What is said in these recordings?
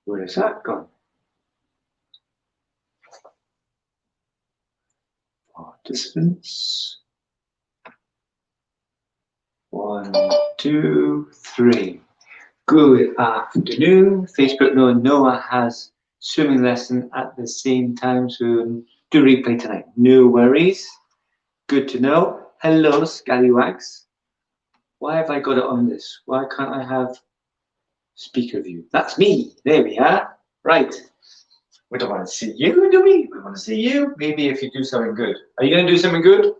Where is that gone? Participants. 1, 2, 3. Good afternoon. Facebook know Noah has swimming lesson at the same time, so do replay tonight. No worries. Good to know. Hello, Scallywags. Why have I got it on this? Why can't I have speaker view? That's me. There we are. Right. We don't want to see you, do we? We want to see you. Maybe if you do something good. Are you going to do something good?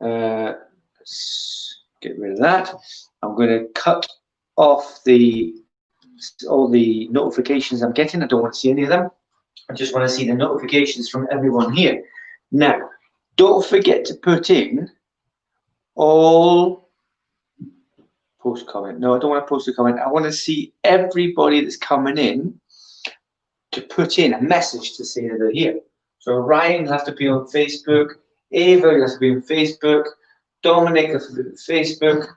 Let's get rid of that. I'm going to cut off all the notifications I'm getting. I don't want to see any of them. I just want to see the notifications from everyone here. Now, don't forget to put in all post comment. No, I don't want to post a comment. I want to see everybody that's coming in to put in a message to say that they're here. So Ryan will have to be on Facebook. Ava has to be on Facebook. Dominic has to be on Facebook.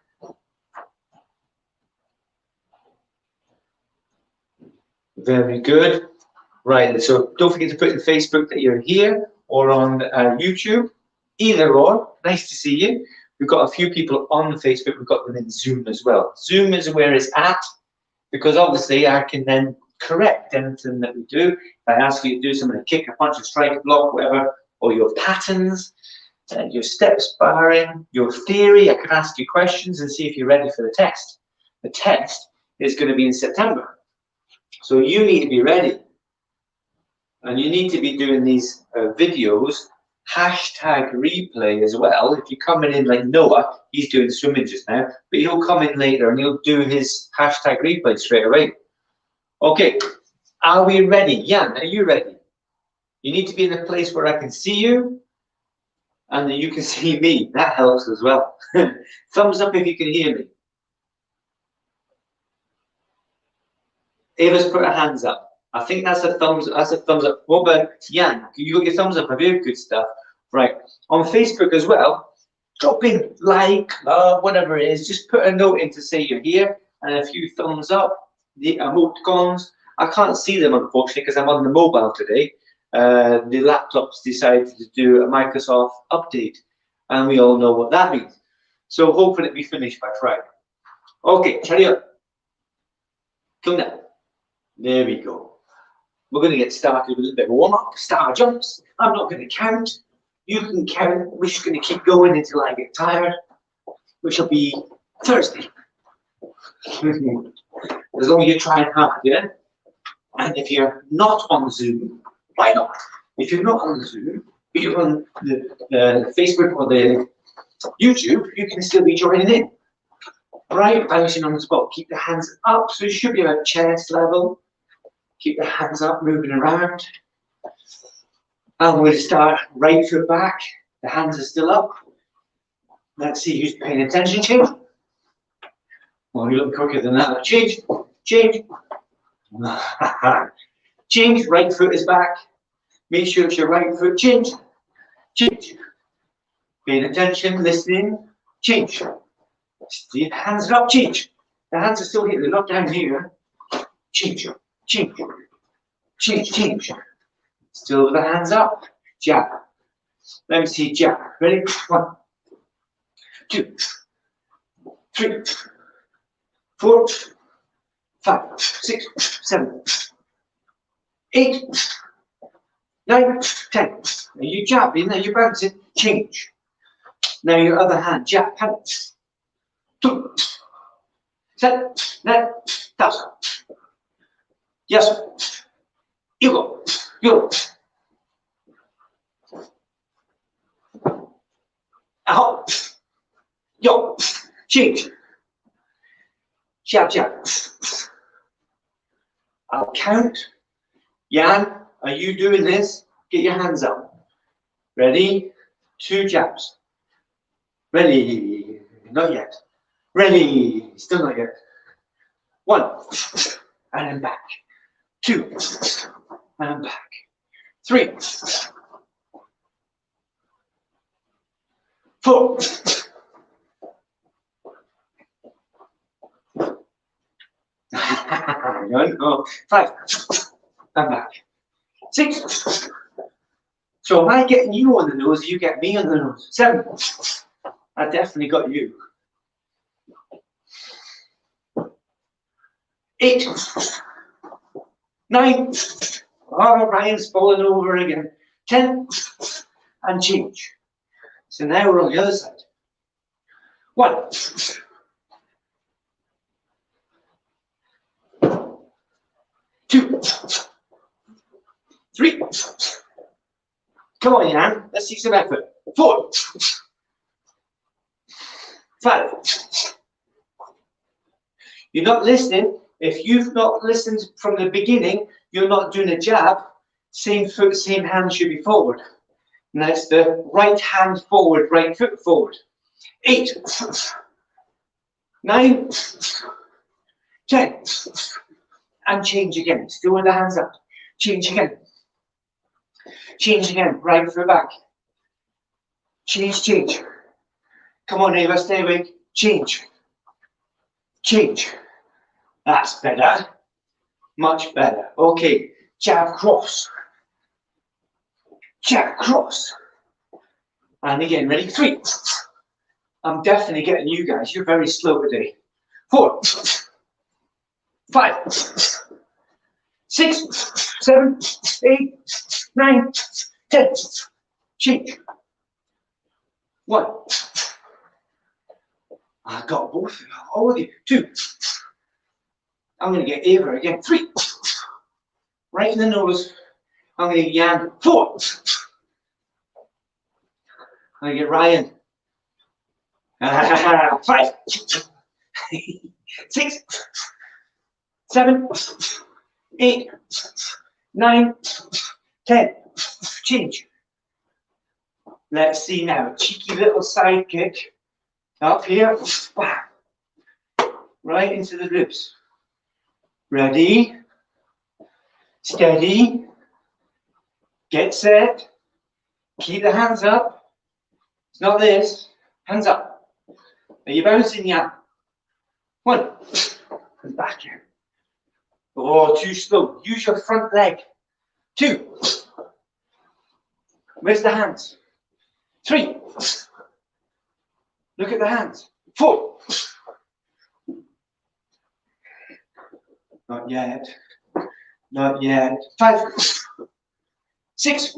Very good. Right, so don't forget to put in Facebook that you're here or on YouTube. Either or, nice to see you. We've got a few people on Facebook. We've got them in Zoom as well. Zoom is where it's at, because obviously I can then correct anything that we do. If I ask you to do something, a kick, a punch, a strike, a block, whatever, or your patterns, your step sparring, your theory, I can ask you questions and see if you're ready for the test. The test is going to be in September. So you need to be ready. And you need to be doing these videos, hashtag replay as well. If you're coming in like Noah, he's doing swimming just now, but he'll come in later and he'll do his hashtag replay straight away. Okay, are we ready? Jan, are you ready? You need to be in a place where I can see you and that you can see me. That helps as well. Thumbs up if you can hear me. Ava's put her hands up. I think that's a thumbs up. What about Jan? You got your thumbs up, have you? Good stuff. Right. On Facebook as well, drop in like, whatever it is. Just put a note in to say you're here and a few thumbs up. The emoticons. I can't see them unfortunately because I'm on the mobile today. The laptop's decided to do a Microsoft update, and we all know what that means. So hopefully it'll be finished by Friday. Okay, hurry up. Come down. There we go. We're going to get started with a little bit of a warm-up. Star jumps. I'm not going to count. You can count. We're just going to keep going until I get tired, which will be Thursday. As long as you're trying hard, yeah? And if you're not on Zoom, why not? If you're not on Zoom, but you're on the Facebook or the YouTube, you can still be joining in. Right? Bouncing on the spot. Keep the hands up, so you should be about chest level. Keep the hands up, moving around. And we'll start right foot back. The hands are still up. Let's see who's paying attention. Change. Well, you look quicker than that. Change. Change. Change. Right foot is back. Make sure it's your right foot. Change. Change. Paying attention, listening. Change. The hands are up. Change. The hands are still here. They're not down here. Change. Change. Change. Change. Still with the hands up. Jab. Let me see jab. Ready? 1, 2, 3, 4, 5, 6, 7, 8, 9, 10. Now you jabbing, now you're bouncing. Change. Now your other hand. Jab. Hands. 2, 7, 9, 10. Yes. You go. You. Out. Yo. Change. Jab, jab. I'll count. Jan, are you doing this? Get your hands up. Ready? 2 jabs. Ready? Not yet. Ready? Still not yet. 1. And then back. 2. And back. 3. 4. No. 5. I'm back. 6. So am I getting you on the nose, or you get me on the nose? 7. I definitely got you. 8. 9. Oh, Ryan's falling over again. 10. And change. So now we're on the other side. 1. 2. 3. Come on, Jan. Let's see some effort. 4. 5. You're not listening. If you've not listened from the beginning, you're not doing a jab. Same foot, same hand should be forward. And that's the right hand forward, right foot forward. 8. 9. 10. And change again. Still with the hands up. Change again. Change again. Right foot back. Change, change. Come on, Ava, stay awake. Change. Change. That's better. Much better. Okay. Jab, cross. Jab, cross. And again, ready? 3. I'm definitely getting you guys. You're very slow today. 4. 5. 6. 7. 8. 9. 10. Change. 1. I got both of you. 2. I'm going to get Ava again. 3. Right in the nose. I'm going to get Jan. 4. I'm going to get Ryan. 5. 6. 7. 8. 9. 10. Change. Let's see now. Cheeky little side kick. Up here. Right into the ribs. Ready. Steady. Get set. Keep the hands up. It's not this. Hands up. Are you bouncing? Yeah. 1. And back here. Oh, too slow. Use your front leg. 2. Where's the hands? 3. Look at the hands. 4. Not yet. Not yet. 5. 6.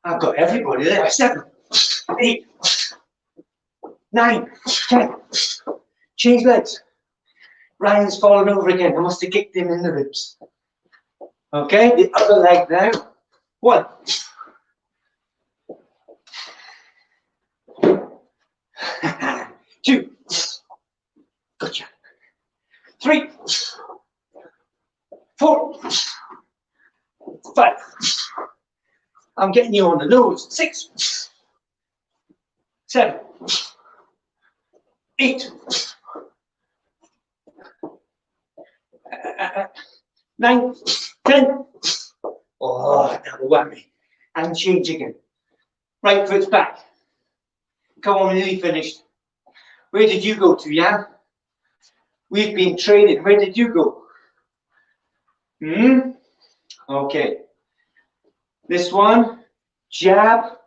I've got everybody there. 7. 8. 9. 10. Change legs. Ryan's fallen over again. I must have kicked him in the ribs. Okay, the other leg now. 1. 2. Gotcha. 3. 4. 5. I'm getting you on the nose. 6. 7. 8. 9. 10. Oh, double whammy. And change again. Right foot's back. Come on, we're nearly finished. Where did you go to, Jan? We've been training. Where did you go? Okay. This one, jab,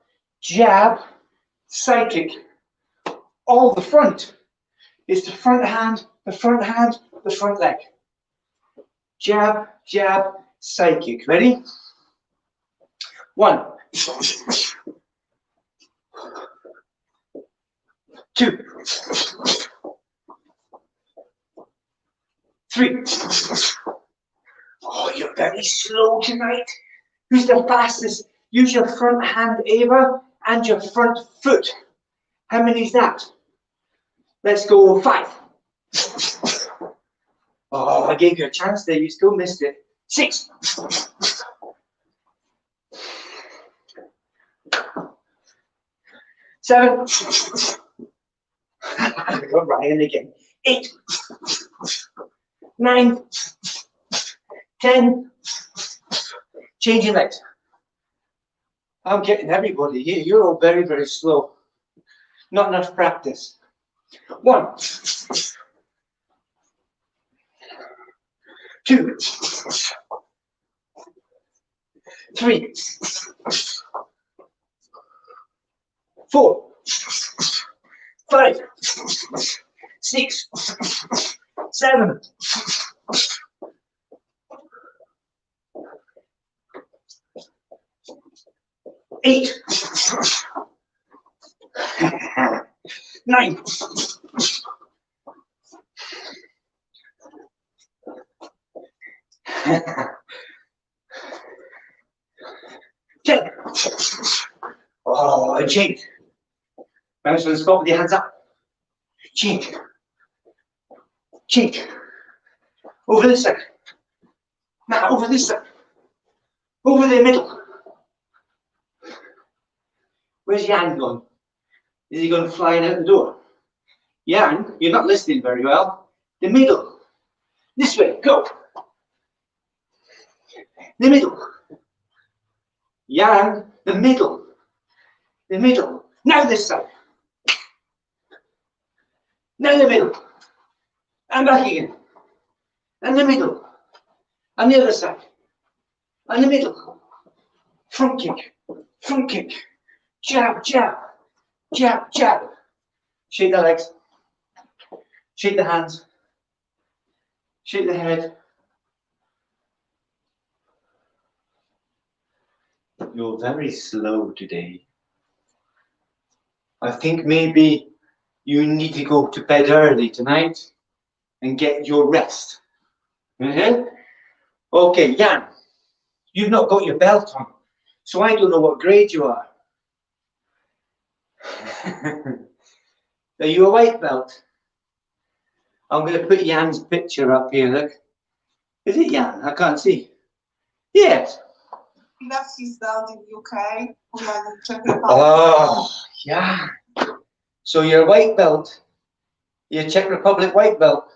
jab, side kick. All the front. It's the front hand, the front hand, the front leg. Jab, jab, side kick. Ready? 1. 2. 3. Oh, you're very slow tonight. Who's the fastest? Use your front hand, Ava, and your front foot. How many is that? Let's go 5. Oh, I gave you a chance there. You still missed it. 6. 7. I got Ryan again. 8. 9. 10. Changing legs. I'm getting everybody here. You're all very, very slow. Not enough practice. 1. 2, 3, 4, 5, 6, 7, 8, 9, 10. Oh, and shake. Bounce on the spot with your hands up. Shake. Shake. Over this side. Now over this side. Over the middle. Where's Jan going? Is he going flying out the door? Jan, you're not listening very well. The middle. This way. Go. The middle. Jan, the middle. The middle. Now this side. Now the middle. And back again. And the middle. And the other side. And the middle. Front kick. Front kick. Jab, jab. Jab, jab. Shake the legs. Shake the hands. Shake the head. You're very slow today. I think maybe you need to go to bed early tonight and get your rest. Okay, Jan, you've not got your belt on, so I don't know what grade you are. Are you a white belt? I'm going to put Jan's picture up here, look. Is it Jan? I can't see. Yes. He left his belt in UK. Oh, yeah. So you're a white belt. You're a Czech Republic white belt.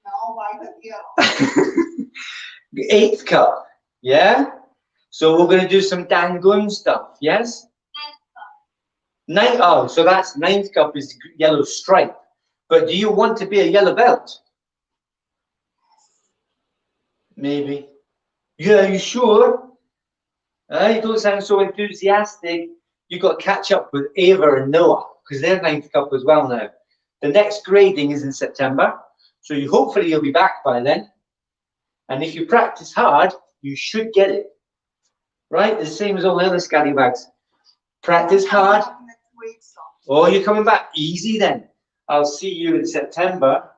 No, white and yellow. 8th cup, yeah? So we're going to do some Dangun stuff, yes? 9th cup. Oh, so that's 9th cup is yellow stripe. But do you want to be a yellow belt? Maybe. Yeah, are you sure? You don't sound so enthusiastic. You've got to catch up with Ava and Noah because they're 9th cup as well now. The next grading is in September, so hopefully you'll be back by then. And if you practice hard, you should get it. Right? The same as all the other scallywags. Practice hard. Oh, you're coming back? Easy then. I'll see you in September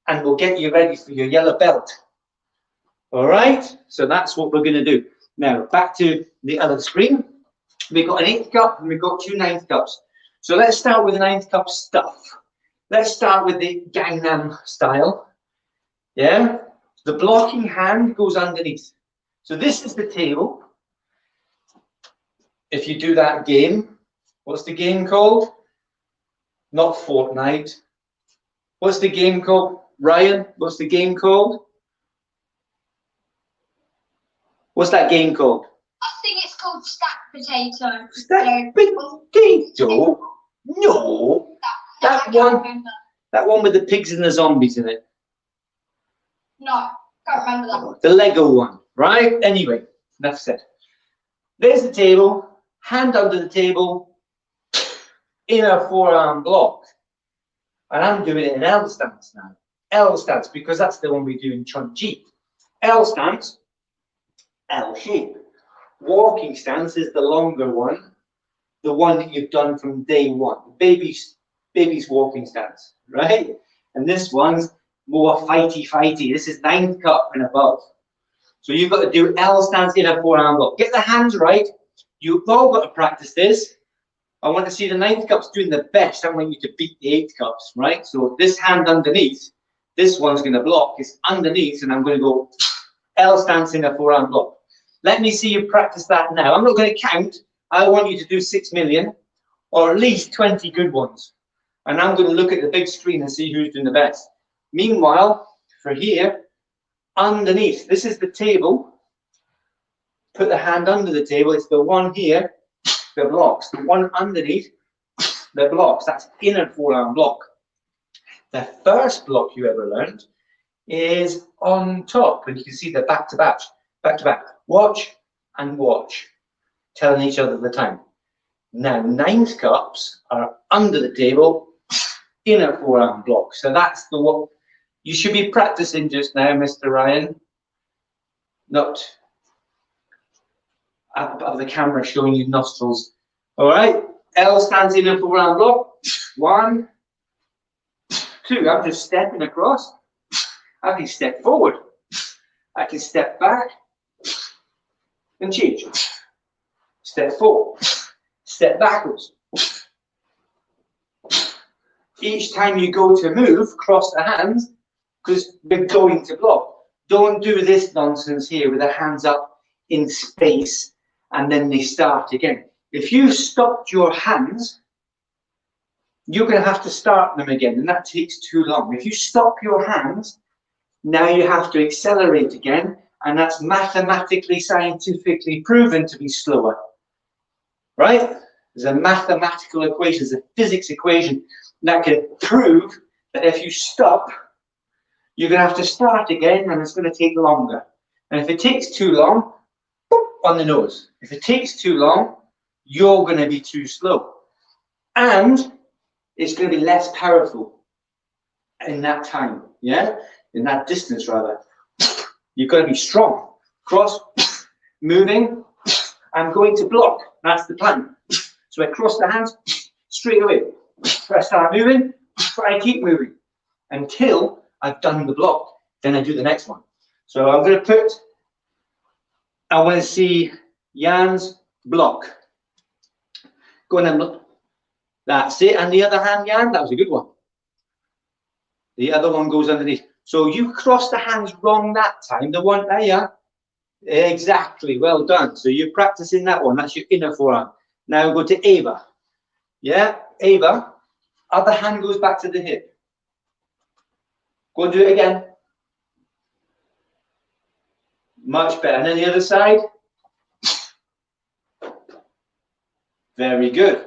and we'll get you ready for your yellow belt. All right? So that's what we're going to do. Now, back to the other screen. We've got an 8th cup and we've got 2 9th cups. So let's start with the 9th cup stuff. Let's start with the Gangnam style. Yeah? The blocking hand goes underneath. So this is the table. If you do that game, what's the game called? Not Fortnite. What's the game called? Ryan, what's the game called? What's that game called? I think it's called Stack Potato. Stack Potato? No. That one with the pigs and the zombies in it. No, can't remember that. The Lego one, right? Anyway, enough said. There's the table, hand under the table, inner forearm block. And I'm doing it in L stance now. L stance, because that's the one we do in Chun Chi. L stance, L shape. Walking stance is the longer one, the one that you've done from day one. Baby's walking stance, right? And this one's more fighty. This is 9th cup and above. So you've got to do L stance in a forearm block. Get the hands right. You've all got to practice this. I want to see the 9th cups doing the best. I want you to beat the 8th cups, right? So this hand underneath, this one's going to block. It's underneath, and I'm going to go L stance in a forearm block. Let me see you practice that now. I'm not going to count. I want you to do 6 million or at least 20 good ones. And I'm going to look at the big screen and see who's doing the best. Meanwhile, for here, underneath, this is the table. Put the hand under the table. It's the one here that blocks. The one underneath that blocks. That's inner forearm block. The first block you ever learned is on top, and you can see they're back to back, back to back. Watch and watch, telling each other the time. Now, 9th cups are under the table, inner forearm block. So that's the one you should be practicing just now, Mr. Ryan. Not up of the camera showing you nostrils. All right, L stands in a forearm block. 1, 2. I'm just stepping across. I can step forward. I can step back and change. Step forward. Step backwards. Each time you go to move, cross the hands, because we're going to block. Don't do this nonsense here with the hands up in space and then they start again. If you stopped your hands, you're going to have to start them again, and that takes too long. If you stop your hands, now you have to accelerate again, and that's mathematically, scientifically proven to be slower. Right? There's a mathematical equation, there's a physics equation that can prove that if you stop, you're going to have to start again, and it's going to take longer. And if it takes too long, boop, on the nose. If it takes too long, you're going to be too slow. And it's going to be less powerful in that time, yeah? In that distance, rather. You've got to be strong. Cross, moving, I'm going to block. That's the plan. So I cross the hands straight away. I start moving, I keep moving until I've done the block. Then I do the next one. So I'm going to I want to see Jan's block. Go on and look. That's it. And the other hand, Jan, that was a good one. The other one goes underneath. So you crossed the hands wrong that time. The one there, yeah. Exactly. Well done. So you're practicing that one. That's your inner forearm. Now go to Eva. Yeah, Eva. Other hand goes back to the hip. Go and do it again. Much better. And then the other side. Very good.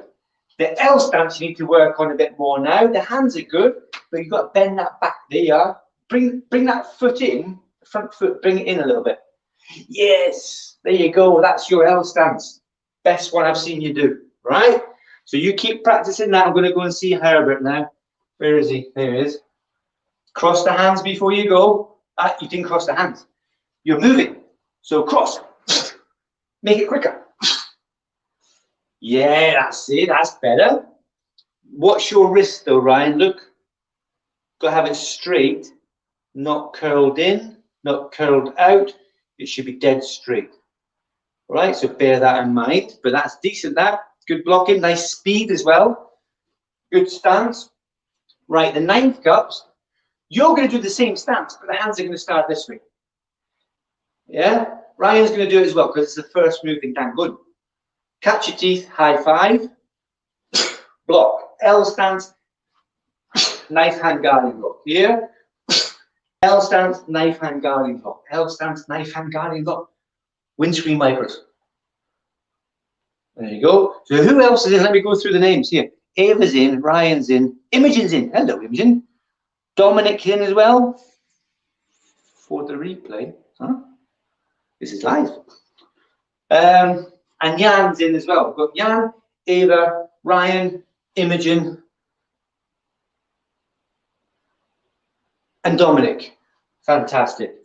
The L stance you need to work on a bit more now. The hands are good, but you've got to bend that back. There you are. Bring that foot in, the front foot, bring it in a little bit. Yes, there you go. That's your L stance. Best one I've seen you do, right? So you keep practicing that. I'm going to go and see Herbert now. Where is he? There he is. Cross the hands before you go. Ah, you didn't cross the hands. You're moving. So cross. Make it quicker. Yeah, that's it. That's better. Watch your wrist though, Ryan. Look. Got to have it straight, not curled in, not curled out. It should be dead straight. Right, so bear that in mind. But that's decent, that. Good blocking, nice speed as well. Good stance. Right, the 9th cups. You're going to do the same stance, but the hands are going to start this way. Yeah? Ryan's going to do it as well, because it's the first moving down. Good. Catch your teeth, high five. Block. L stance. Knife hand guarding block. Here. L stance, knife hand guarding block. L stance, knife hand guarding block. Windscreen wipers. There you go. So who else is in? Let me go through the names here. Ava's in, Ryan's in, Imogen's in. Hello, Imogen. Dominic's in as well. For the replay. Huh? This is live. And Jan's in as well. We've got Jan, Ava, Ryan, Imogen, and Dominic. Fantastic.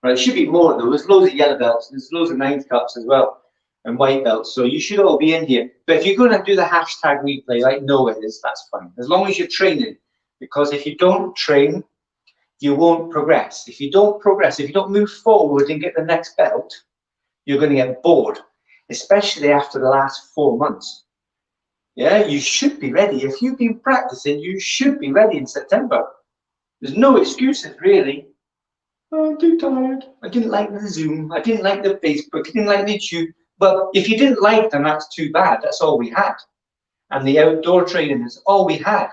Right, it should be more though. There's loads of yellow belts, there's loads of 9th cups as well, and white belts. So you should all be in here. But if you're going to do the hashtag replay like Noah is, that's fine. As long as you're training. Because if you don't train, you won't progress. If you don't progress, if you don't move forward and get the next belt, you're going to get bored. Especially after the last 4 months. Yeah, you should be ready. If you've been practicing, you should be ready in September. There's no excuses, really. Oh, I'm too tired. I didn't like the Zoom. I didn't like the Facebook. I didn't like the YouTube. But if you didn't like them, that's too bad. That's all we had. And the outdoor training is all we had.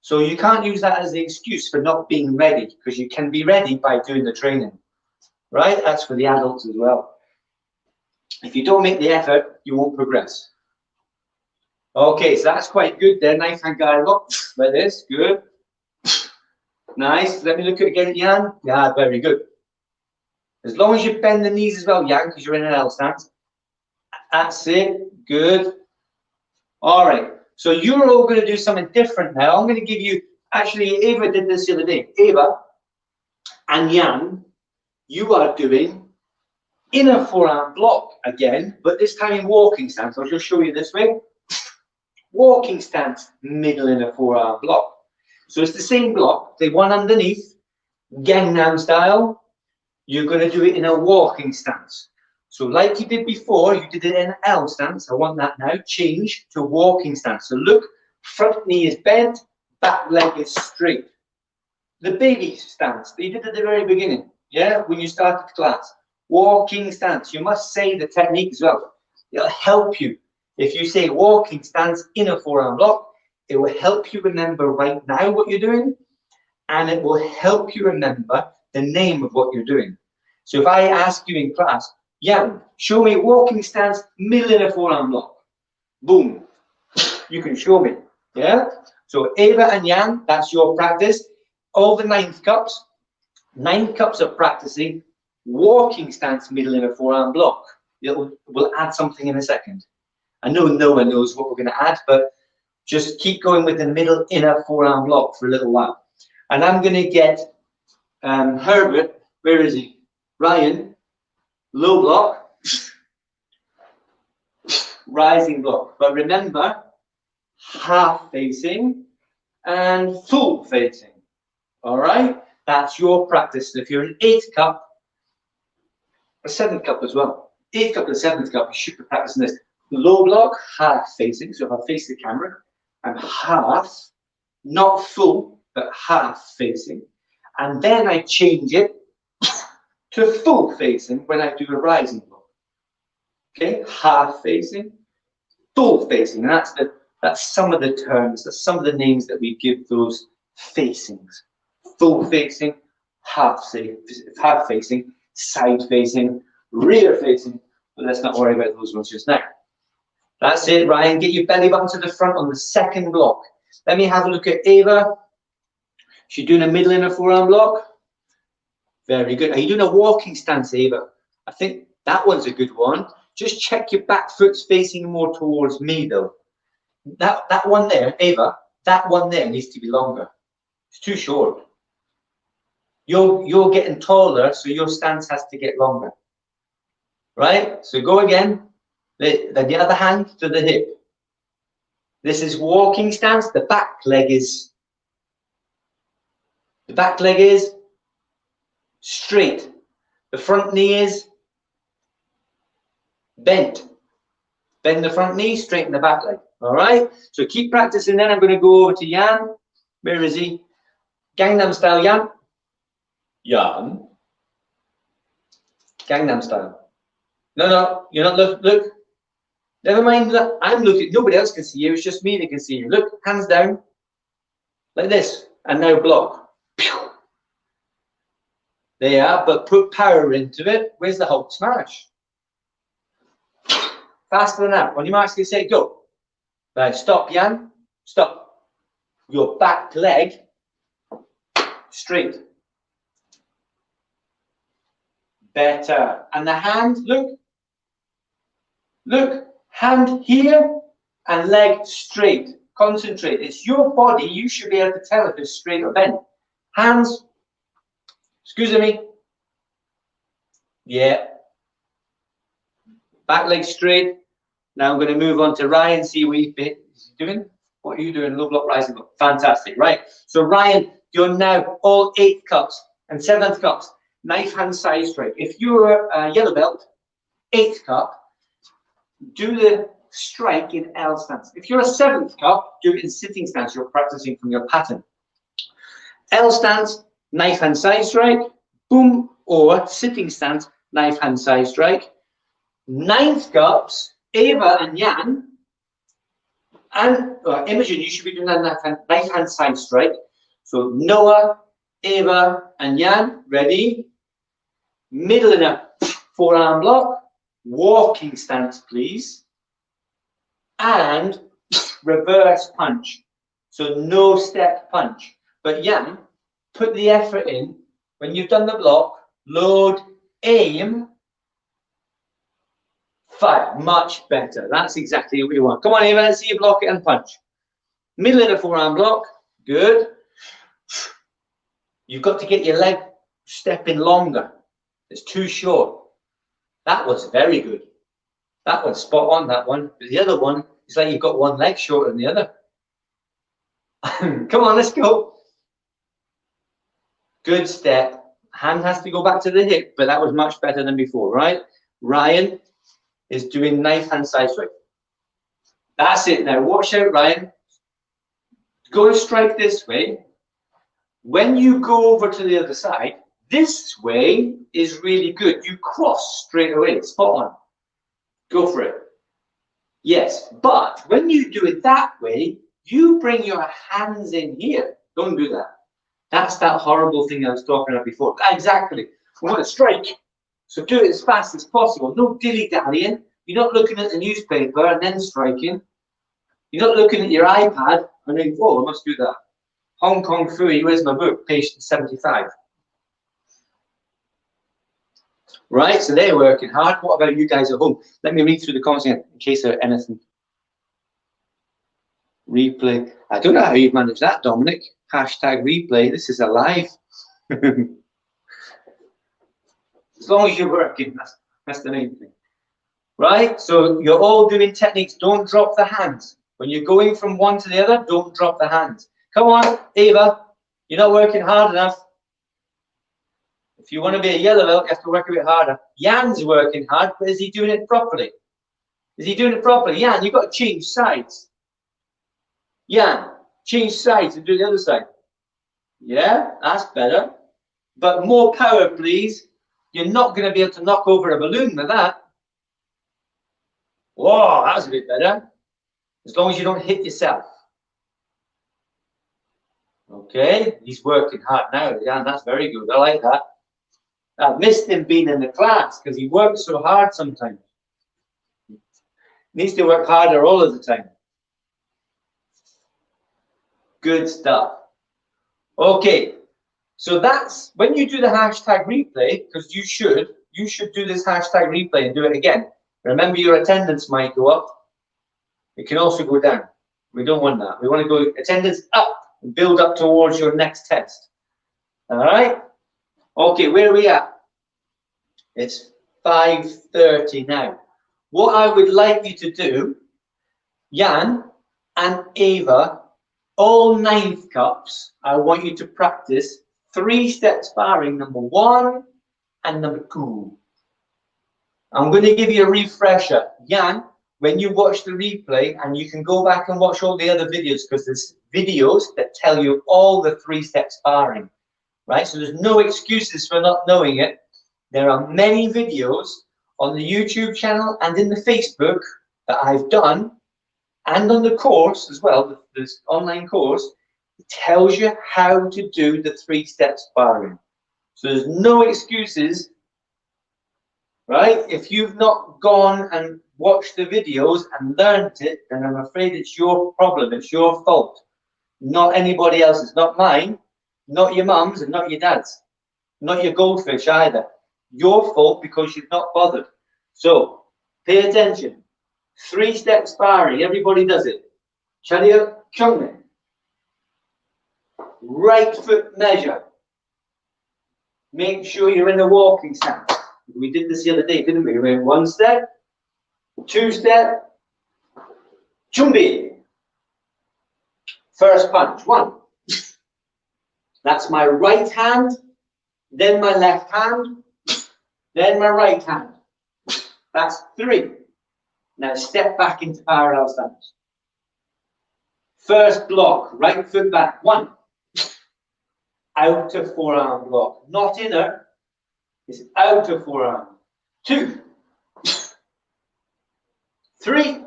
So you can't use that as the excuse for not being ready, because you can be ready by doing the training. Right? That's for the adults as well. If you don't make the effort, you won't progress. Okay, so that's quite good there. Knife hand guard lock like this. Good. Nice. Let me look at it again, Jan. Yeah, very good. As long as you bend the knees as well, Jan, because you're in an L stance. That's it. Good. All right. So you're all going to do something different now. I'm going to give you, actually, Eva did this the other day. Eva and Jan, you are doing inner forearm block again, but this time in walking stance. I'll just show you this way. Walking stance, middle inner forearm block. So it's the same block, the one underneath, Gangnam style. You're going to do it in a walking stance. So like you did before, you did it in an L stance. I want that now. Change to walking stance. So look, front knee is bent, back leg is straight. The baby stance that you did at the very beginning, yeah, when you started class. Walking stance. You must say the technique as well. It'll help you. If you say walking stance, inner forearm block, it will help you remember right now what you're doing, and it will help you remember the name of what you're doing. So if I ask you in class, Jan, show me walking stance, middle inner forearm block. Boom. You can show me. Yeah? So Eva and Jan, that's your practice. All the 9th cups, 9 cups of practicing walking stance, middle inner forearm block. We'll add something in a second. I know no one knows what we're going to add, but just keep going with the middle inner forearm block for a little while. And I'm going to get Herbert, where is he? Ryan, low block, rising block. But remember, half facing and full facing. All right? That's your practice. If you're an 8th cup, a 7th cup as well. 8th cup and 7th cup, you should be practicing this. Low block, half facing. So if I face the camera, I'm half, not full, but half facing. And then I change it to full facing when I do a rising block. Okay, half facing, full facing. And that's some of the terms, that's some of the names that we give those facings. Full facing, half facing, side facing, rear facing. But let's not worry about those ones just now. That's it, Ryan. Get your belly button to the front on the 2nd block. Let me have a look at Eva. She's doing a middle inner forearm block. Very good. Are you doing a walking stance, Eva? I think that one's a good one. Just check your back foot's facing more towards me, though. That one there, Eva, that one there needs to be longer. It's too short. You're getting taller, so your stance has to get longer. Right? So go again. The other hand to the hip. This is walking stance. The back leg is straight. The front knee is bent. Bend the front knee, straighten the back leg. All right? So keep practicing. Then I'm going to go over to Jan. Where is he? Gangnam style, Jan. Jan. Gangnam style. No, you're not. Look. Never mind that. I'm looking. Nobody else can see you. It's just me that can see you. Look, hands down. Like this. And now block. There you are, but put power into it. Where's the Hulk smash? Faster than that. On your marks, get set, go. Right, stop, Jan. Stop. Your back leg straight. Better. And the hand, look. Look. Hand here and leg straight. Concentrate. It's your body. You should be able to tell if it's straight or bent. Hands. Excuse me. Yeah. Back leg straight. Now I'm going to move on to Ryan. See what he's doing. What are you doing? Low block, rising block. Fantastic. Right. So Ryan, you're now all 8th cups and 7th cups. Knife hand side strike. If you're a yellow belt, 8th cup, do the strike in L stance. If you're a 7th cup, do it in sitting stance. You're practicing from your pattern. L stance, knife hand side strike, boom, or sitting stance, knife hand side strike. 9th cups, Eva and Jan, and Imogen, you should be doing that knife hand side strike. So Noah, Eva, and Jan, ready? Middle inner forearm block. Walking stance, please, and reverse punch. So no step punch. But Jan, put the effort in. When you've done the block, load, aim, fire. Much better. That's exactly what you want. Come on, Eva, let's see you block it and punch. Middle of the forearm block. Good. You've got to get your leg stepping longer. It's too short. That was very good. That one's spot on, that one. But the other one, it's like you've got one leg shorter than the other. Come on, let's go. Good step. Hand has to go back to the hip, but that was much better than before, right? Ryan is doing knife hand side strike. That's it now. Watch out, Ryan. Go and strike this way. When you go over to the other side, this way is really good. You cross straight away. Spot on. Go for it. Yes, but when you do it that way, you bring your hands in here. Don't do that. That's that horrible thing I was talking about before. Exactly. We want to strike. So do it as fast as possible. No dilly-dallying. You're not looking at the newspaper and then striking. You're not looking at your iPad and then, oh, I must do that. Hong Kong Fui, where's my book? Page 75. Right, so they're working hard. What about you guys at home? Let me read through the comments again in case there's anything. Replay. I don't know how you've managed that, Dominic. Hashtag replay. This is alive. As long as you're working, that's the main thing. Right, so you're all doing techniques. Don't drop the hands. When you're going from one to the other, don't drop the hands. Come on, Ava. You're not working hard enough. If you want to be a yellow belt, you have to work a bit harder. Jan's working hard, but is he doing it properly? Is he doing it properly? Jan, you've got to change sides. Jan, change sides and do the other side. Yeah, that's better. But more power, please. You're not going to be able to knock over a balloon with that. Whoa, that's a bit better. As long as you don't hit yourself. Okay, he's working hard now. Jan, that's very good. I like that. I missed him being in the class because he works so hard sometimes. Needs to work harder all of the time. Good stuff. Okay, so that's when you do the hashtag replay, because you should do this hashtag replay and do it again. Remember, your attendance might go up. It can also go down. We don't want that. We want to go attendance up and build up towards your next test. All right. Okay, where are we at? It's 5:30 now. What I would like you to do, Jan and Ava, all 9th cups, I want you to practice 3-step sparring, number 1 and number 2. I'm going to give you a refresher. Jan, when you watch the replay, and you can go back and watch all the other videos, because there's videos that tell you all the 3-step sparring, right? So there's no excuses for not knowing it. There are many videos on the YouTube channel and in the Facebook that I've done, and on the course as well, this online course, it tells you how to do the 3-step sparring. So there's no excuses, right? If you've not gone and watched the videos and learned it, then I'm afraid it's your problem, it's your fault. Not anybody else's, not mine, not your mum's and not your dad's, not your goldfish either. Your fault because you've not bothered. So, pay attention. 3-step sparring, everybody does it. Chalia Chungme. Right foot measure. Make sure you're in the walking stance. We did this the other day, didn't we? We went 1 step, 2 step, Chumbi. First punch, 1. That's my right hand, then my left hand, then my right hand. That's 3. Now step back into parallel stance. First block, right foot back, 1. Outer forearm block, not inner, it's outer forearm. 2. 3.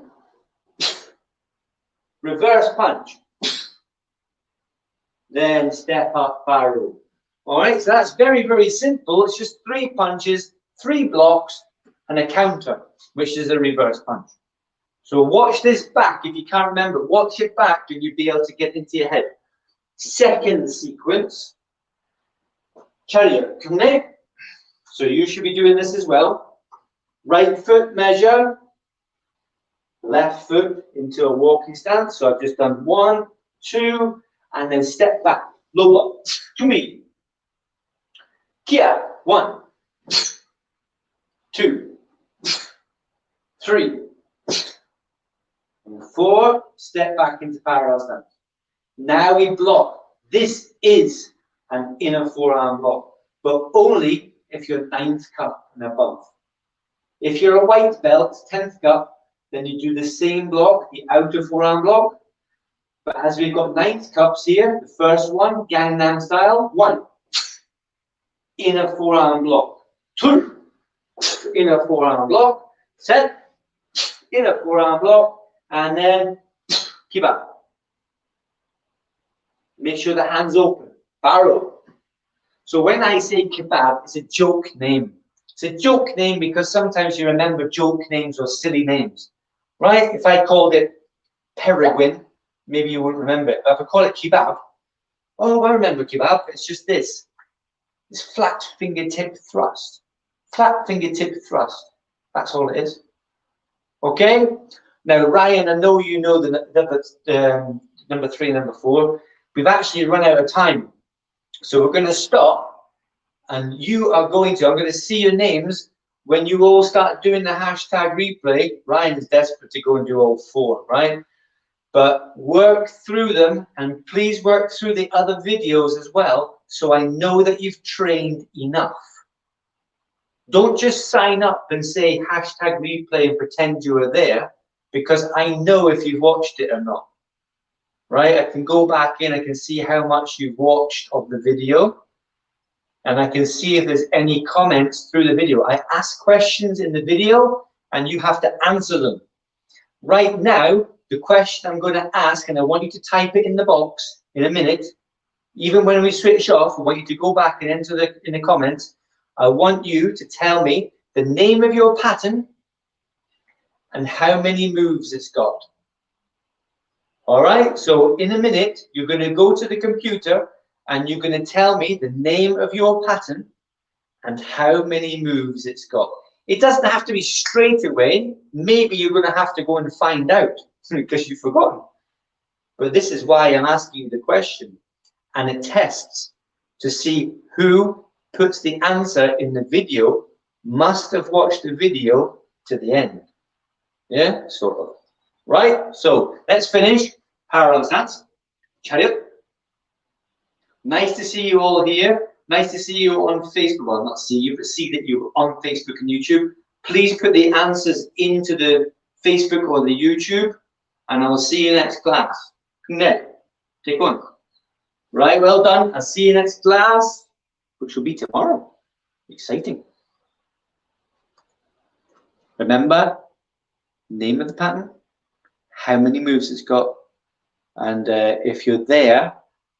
Reverse punch. Then step up parallel. All right, so that's very, very simple. It's just 3 punches, 3 blocks, and a counter, which is a reverse punch. So watch this back. If you can't remember, watch it back and you'll be able to get into your head. Second sequence, chariot, come there. So you should be doing this as well. Right foot measure, left foot into a walking stance. So I've just done 1, 2, and then step back. Low block. To me. Kia. 1, 2, 3, and 4. Step back into parallel stance. Now we block. This is an inner forearm block, but only if you're 9th cup and above. If you're a white belt, 10th cup, then you do the same block, the outer forearm block. But as we've got 9th cups here, the first one, Gangnam style, 1, inner forearm block, 2, inner forearm block, set, inner forearm block, and then keep up. Make sure the hands open, barrow. So when I say kebab, it's a joke name. It's a joke name because sometimes you remember joke names or silly names, right? If I called it peregrine, maybe you wouldn't remember it. But if I call it kebab, oh, I remember kebab. It's just this. It's flat fingertip thrust. Flat fingertip thrust. That's all it is. Okay? Now, Ryan, I know you know the number 3 and number 4. We've actually run out of time. So we're going to stop. And you are going to, I'm going to see your names when you all start doing the hashtag replay. Ryan is desperate to go and do all 4, right? But work through them, and please work through the other videos as well, so I know that you've trained enough. Don't just sign up and say hashtag replay and pretend you were there, because I know if you've watched it or not. Right? I can go back in, I can see how much you've watched of the video. And I can see if there's any comments through the video. I ask questions in the video and you have to answer them. Right now, the question I'm going to ask, and I want you to type it in the box in a minute, even when we switch off, I want you to go back and enter in the comments. I want you to tell me the name of your pattern and how many moves it's got. All right, so in a minute, you're going to go to the computer and you're going to tell me the name of your pattern and how many moves it's got. It doesn't have to be straight away. Maybe you're going to have to go and find out because you've forgotten. But this is why I'm asking you the question. And it tests to see who puts the answer in the video must have watched the video to the end. Yeah, sort of. Right? So let's finish. Parallel stance. Chariot. Nice to see you all here. Nice to see you on Facebook. Well, not see you, but see that you're on Facebook and YouTube. Please put the answers into the Facebook or the YouTube, and I'll see you next class. Take one. Right, well done. I'll see you next class, which will be tomorrow. Exciting. Remember, name of the pattern, how many moves it's got, and if you're there,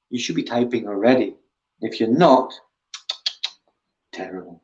you should be typing already. If you're not, terrible.